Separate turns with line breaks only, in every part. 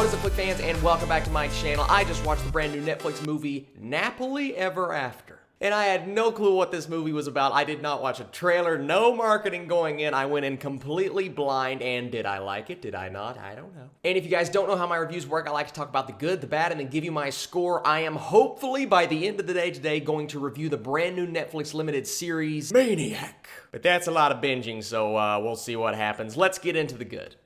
What is up, Flick fans, and welcome back to my channel. I just watched the brand new Netflix movie, Nappily Ever After. And I had no clue what this movie was about. I did not watch a trailer, no marketing going in. I went in completely blind, and did I like it? Did I not? I don't know. And if you guys don't know how my reviews work, I like to talk about the good, the bad, and then give you my score. I am hopefully, by the end of the day today, going to review the brand new Netflix limited series, Maniac. But that's a lot of binging, so we'll see what happens. Let's get into the good.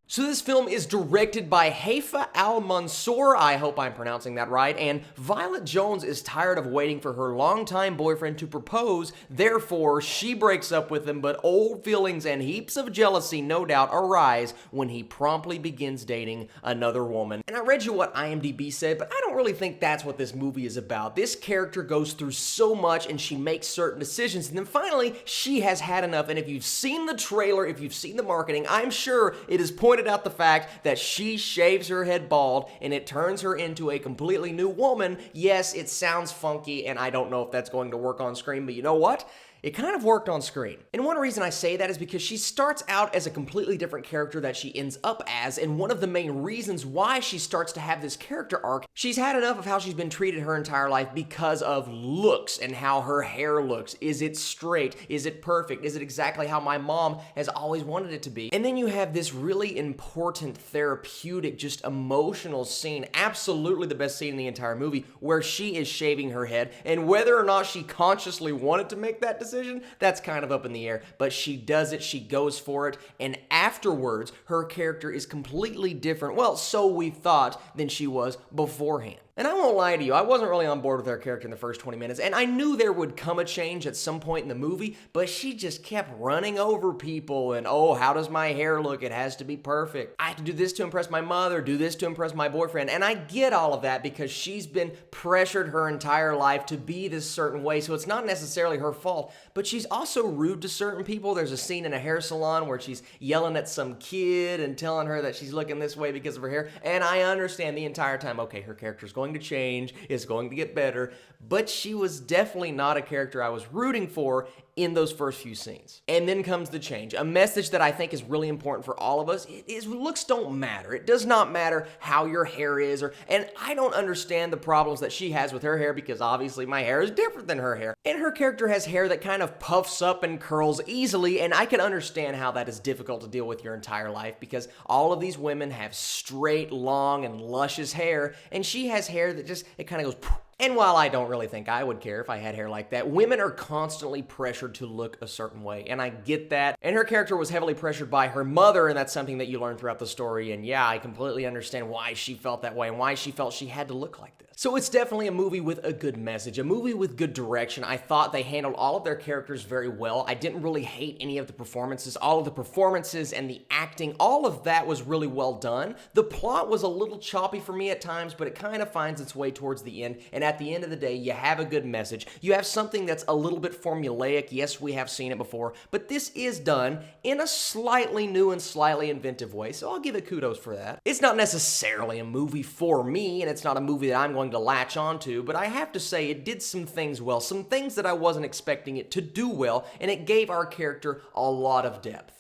So this film is directed by Haifa Al-Mansour, I hope I'm pronouncing that right, and Violet Jones is tired of waiting for her longtime boyfriend to propose, therefore she breaks up with him, but old feelings and heaps of jealousy no doubt arise when he promptly begins dating another woman. And I read you what IMDb said, but I don't really think that's what this movie is about. This character goes through so much and she makes certain decisions, and then finally she has had enough, and if you've seen the trailer, if you've seen the marketing, I'm sure it is pointed out the fact that she shaves her head bald and it turns her into a completely new woman. Yes, it sounds funky and I don't know if that's going to work on screen, but you know what? It kind of worked on screen. And one reason I say that is because she starts out as a completely different character that she ends up as, and one of the main reasons why she starts to have this character arc, she's had enough of how she's been treated her entire life because of looks and how her hair looks. Is it straight? Is it perfect? Is it exactly how my mom has always wanted it to be? And then you have this really important, therapeutic, just emotional scene, absolutely the best scene in the entire movie, where she is shaving her head, and whether or not she consciously wanted to make that decision, that's kind of up in the air, but she does it, she goes for it, and afterwards, her character is completely different, well, so we thought, than she was beforehand. And I won't lie to you, I wasn't really on board with her character in the first 20 minutes, and I knew there would come a change at some point in the movie, but she just kept running over people, and oh, how does my hair look? It has to be perfect. I have to do this to impress my mother, do this to impress my boyfriend, and I get all of that because she's been pressured her entire life to be this certain way, so it's not necessarily her fault, but she's also rude to certain people. There's a scene in a hair salon where she's yelling at some kid and telling her that she's looking this way because of her hair, and I understand the entire time, okay, her character's going to change, it's going to get better, but she was definitely not a character I was rooting for in those first few scenes. And then comes the change. A message that I think is really important for all of us is looks don't matter. It does not matter how your hair is, and I don't understand the problems that she has with her hair because obviously my hair is different than her hair. And her character has hair that kind of puffs up and curls easily, and I can understand how that is difficult to deal with your entire life because all of these women have straight, long, and luscious hair, and she has hair that just, it kind of goes poof. And while I don't really think I would care if I had hair like that, women are constantly pressured to look a certain way, and I get that. And her character was heavily pressured by her mother, and that's something that you learn throughout the story, and yeah, I completely understand why she felt that way and why she felt she had to look like this. So it's definitely a movie with a good message, a movie with good direction. I thought they handled all of their characters very well. I didn't really hate any of the performances. All of the performances and the acting, all of that was really well done. The plot was a little choppy for me at times, but it kind of finds its way towards the end, and at the end of the day, you have a good message. You have something that's a little bit formulaic. Yes, we have seen it before, but this is done in a slightly new and slightly inventive way, so I'll give it kudos for that. It's not necessarily a movie for me, and it's not a movie that I'm going to latch onto, but I have to say it did some things well, some things that I wasn't expecting it to do well, and it gave our character a lot of depth.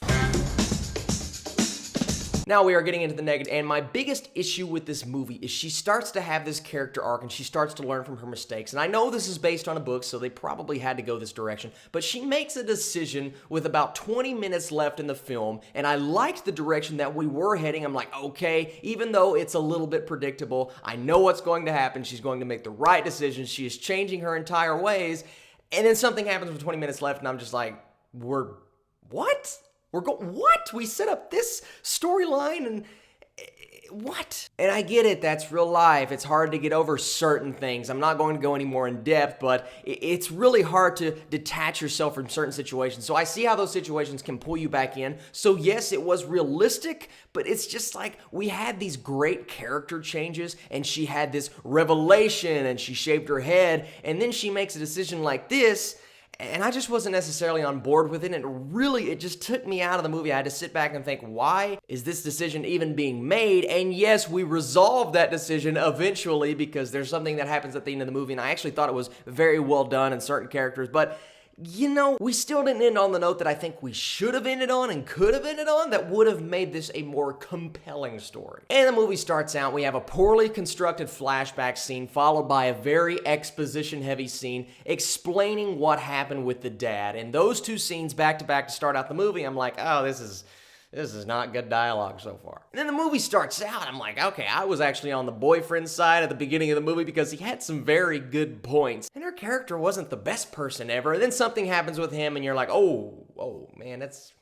Now we are getting into the negative, and my biggest issue with this movie is she starts to have this character arc and she starts to learn from her mistakes. And I know this is based on a book, so they probably had to go this direction, but she makes a decision with about 20 minutes left in the film, and I liked the direction that we were heading. I'm like, okay, even though it's a little bit predictable, I know what's going to happen. She's going to make the right decision. She is changing her entire ways, and then something happens with 20 minutes left, and I'm just like, what? What? We set up this storyline and what? And I get it, that's real life. It's hard to get over certain things. I'm not going to go any more in depth, but it's really hard to detach yourself from certain situations. So I see how those situations can pull you back in. So yes, it was realistic, but it's just like we had these great character changes and she had this revelation and she shaved her head and then she makes a decision like this. And I just wasn't necessarily on board with it, and it just took me out of the movie. I had to sit back and think, why is this decision even being made? And yes, we resolved that decision eventually because there's something that happens at the end of the movie, and I actually thought it was very well done in certain characters, but you know, we still didn't end on the note that I think we should have ended on and could have ended on that would have made this a more compelling story. And the movie starts out, we have a poorly constructed flashback scene followed by a very exposition-heavy scene explaining what happened with the dad. And those two scenes back to back to start out the movie, I'm like, oh, this is not good dialogue so far. And then the movie starts out, I'm like, okay, I was actually on the boyfriend's side at the beginning of the movie because he had some very good points. And her character wasn't the best person ever. And then something happens with him and you're like, oh man, that's...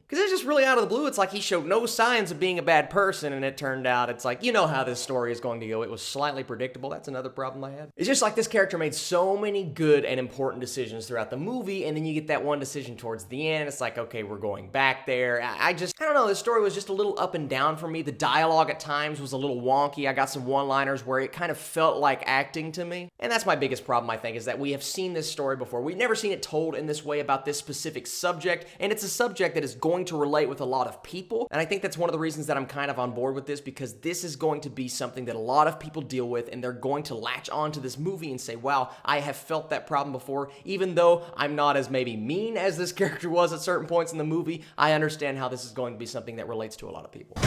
Because it's just really out of the blue. It's like he showed no signs of being a bad person, and it turned out it's like, you know how this story is going to go. It was slightly predictable. That's another problem I had. It's just like this character made so many good and important decisions throughout the movie, and then you get that one decision towards the end. It's like, okay, we're going back there. I don't know. This story was just a little up and down for me. The dialogue at times was a little wonky. I got some one-liners where it kind of felt like acting to me. And that's my biggest problem, I think, is that we have seen this story before. We've never seen it told in this way about this specific subject, and it's a subject that is going to relate with a lot of people. And I think that's one of the reasons that I'm kind of on board with this, because this is going to be something that a lot of people deal with, and they're going to latch on to this movie and say, wow, I have felt that problem before. Even though I'm not as maybe mean as this character was at certain points in the movie, I understand how this is going to be something that relates to a lot of people.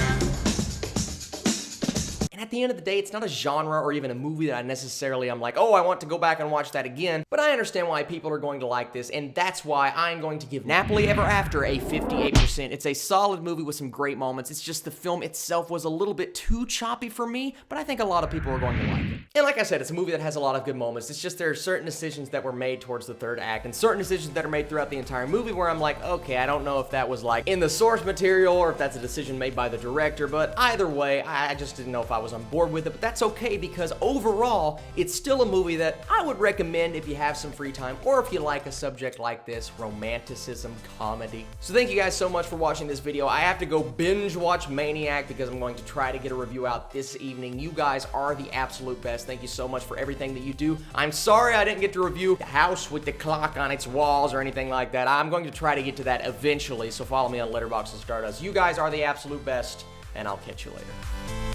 And at the end of the day, it's not a genre or even a movie that I'm like, oh, I want to go back and watch that again. But I understand why people are going to like this, and that's why I'm going to give Nappily Ever After a 58%. It's a solid movie with some great moments. It's just the film itself was a little bit too choppy for me, but I think a lot of people are going to like it. And like I said, it's a movie that has a lot of good moments. It's just there are certain decisions that were made towards the third act and certain decisions that are made throughout the entire movie where I'm like, okay, I don't know if that was like in the source material or if that's a decision made by the director, but either way, I just didn't know if I was on board with it, but that's okay because overall, it's still a movie that I would recommend if you have some free time or if you like a subject like this, romanticism, comedy. So thank you guys so much for watching this video. I have to go binge watch Maniac because I'm going to try to get a review out this evening. You guys are the absolute best. Thank you so much for everything that you do. I'm sorry I didn't get to review the house with the clock on its walls or anything like that. I'm going to try to get to that eventually, so follow me on Letterboxd and Stardust. You guys are the absolute best, and I'll catch you later.